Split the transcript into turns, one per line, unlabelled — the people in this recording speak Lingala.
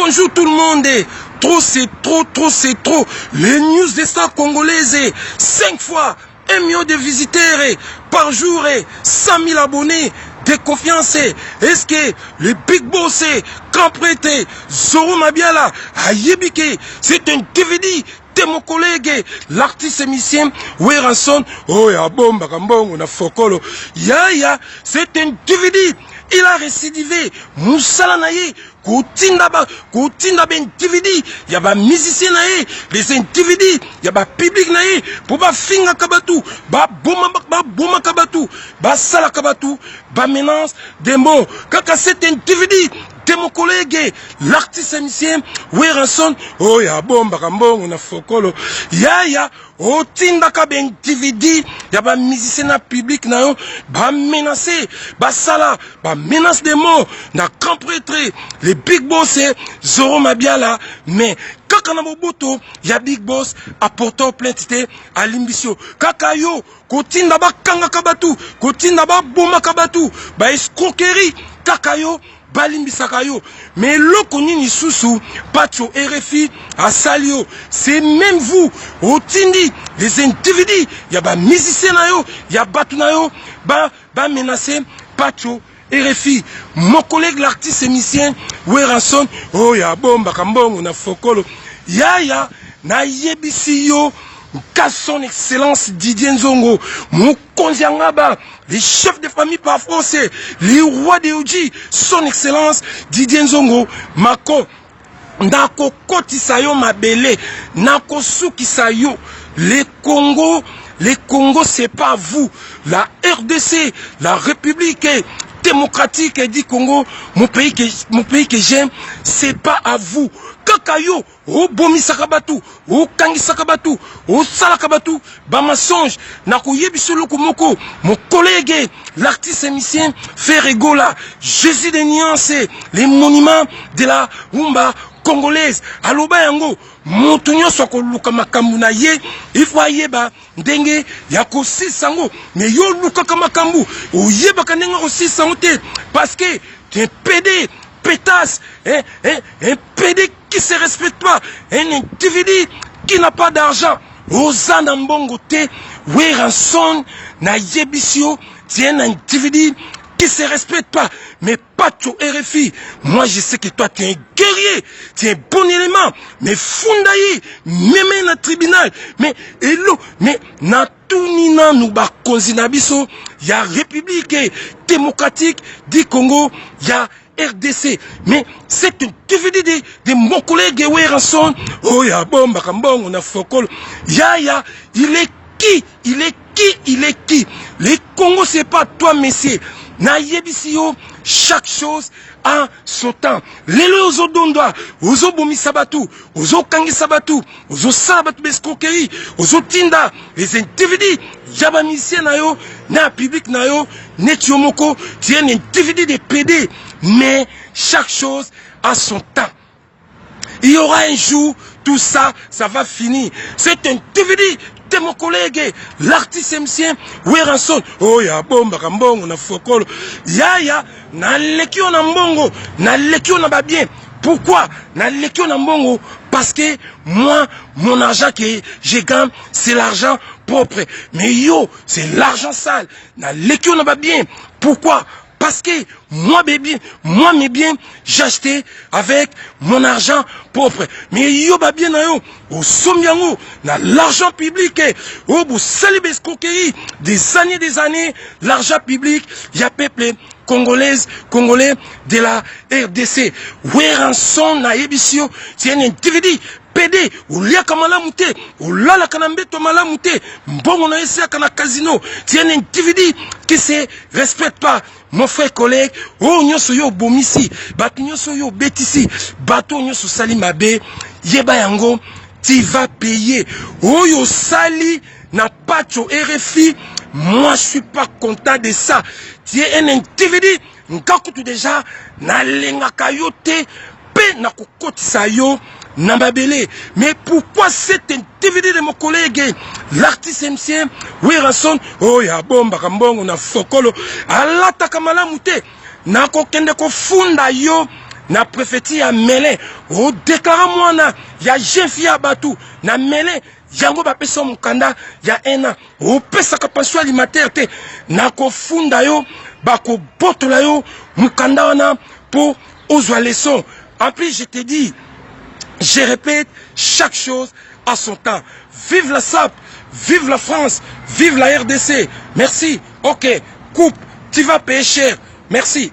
Bonjour tout le monde. Trop c'est trop, trop c'est trop. Les news des stars congolaises. 5 fois 1 million de visiteurs par jour, 100 000 abonnés. De confiance. Est-ce que le big boss, grand prêtre, Zoro Mabiala, Ayebike, c'est un DVD de mon collègue, l'artiste émissien, Weranson, oh ya bomba kambong, on a fokolo, ya, c'est un DVD. Il a récidivé, Moussala Naye, Koutinda ben DVD, il y a ba musicien Naye, les individus, il y a ba public Naye, pour ba finga kabatu, ba boma kabatu, ba sala kabatu, ba menace des mots. Kaka c'est un DVD de mon collègue, l'artiste émissien, Weranson, oh ya bomba kambong, on a fokolo, ya, oh tinda ka ben DVD, ya ba musicien na public na yo, ba menacé, ba sala, ba menace des mots, na grand prêtre, les big boss, Zoro Mabiala, mais kaka na moboto, ya big boss, apportant plainte à l'imbisio, kaka yo, kotinda ba kanga kabatu, kotinda ba boma kabatu, ba escroquerie, kaka yo, balimbisaka yo, mais loko nini susu pacho RFI à Salio, c'est même vous otindi les individus, ya ba musicien na yo, ya batu na yo, ba menacé pacho RFI, mon collègue l'artiste émissien Weranson, oh ya bomba kambong na fokolo, ya na yebisi yo qu'à son excellence Didier Nzongo, mon konziangaba, les chefs de famille par français, les rois de Oji, son excellence Didier Nzongo, Mako, Nako Kotisayo Mabele, Nako Sukisayo, les Congo c'est pas vous, la RDC, la République démocratique dit Congo, mon pays que j'aime, c'est pas à vous. Kakayo, o bomi sakabatu, o kangi sakabatu, o salakabatu, ba mensonge, nako yebisolo kumoko, mon collègue, l'artiste émissien, Ferregola, Jésus des nuances, les monuments de la rumba congolaise, aloba yango, montonyo soko luka makambu na ye, il faut yeba, ndenge, yako sisango, mais yo luka kamakambu, o yeba kanenga ko sisango te, parce que, tu es pédé, pétasse, un PD qui se respecte pas, un individu qui n'a pas d'argent, Ozana Mbongo te, Weranson, na yebisio, c'est un individu qui se respecte pas, mais pas tout RFI. Moi je sais que toi tu es un guerrier, tu es un bon élément, mais Fundaï, même na tribunal, mais hello, mais na tunina nous ba konzinabiso, il y a République démocratique du Congo, il y a RDC, mais c'est un DVD de mon collègue Weranson. Oh ya bomba kambong on a fokol. Ya, il est qui? Les Congo c'est pas toi messieurs. Na yebisio chaque chose a son temps. Lelo ozo dondwa, ozo bomi sabatu, ozo kangi sabatu, ozo sabatu bescroquerie, ozo tinda les individus, yaba misien na yo, na public na yo, netiomoko, tien un individu de PD, mais chaque chose a son temps. Il y aura un jour, tout ça, ça va finir. C'est un DVD de mon collègue, l'artiste émissien, Weranson. Oh ya bomba kambongo na fokolo. Ya, na lekio na mbongo, na lekio na babien. Pourquoi? Na lekio na mbongo, parce que moi, mon argent que je gagne, c'est l'argent propre. Mais yo, c'est l'argent sale. Na lekio na babien. Pourquoi? Parce que moi mes biens, j'ai acheté avec mon argent propre. Mais yo ba bien na yo, au sommiango, na l'argent public, au bout salibes coquerie, des années, l'argent public, y a peuple congolais de la RDC. Weranson na ebisio, c'est un individu. PD, ou lia kamala mute, ou la kanambeto mala mute, mbongo na esi kana casino, c'est un individu qui se respecte pas. Mon frère collègue, oh nyoso yo bomisi, bat nyoso yo betisi, bato nyoso sali mabe, yeba yango, tu vas payer. Oh yo sali na pacho RFI, moi je suis pas content de ça. Tu es un individu, nkakutu déjà, na lenga kayote, pe na kokotisa yo, Nambabele. Mais pourquoi cet individu de mon collègue, l'artiste émissien, Weranson, oh ya bomba kambongo na fokolo, alata kamala mute, na kokende ko funda yo, na préfeti ya mêlé o déclara mwana ya jeune fille ya batu na mêlé yango bapesa mukanda ya 1 an o pesaka pension alimentaire te na kofunda yo bako botola yo mukanda wana pour ozwa leçon. En plus je te dis, je répète, chaque chose à son temps. Vive la SAP, vive la France, vive la RDC. Merci. Ok, coupe, tu vas payer cher. Merci.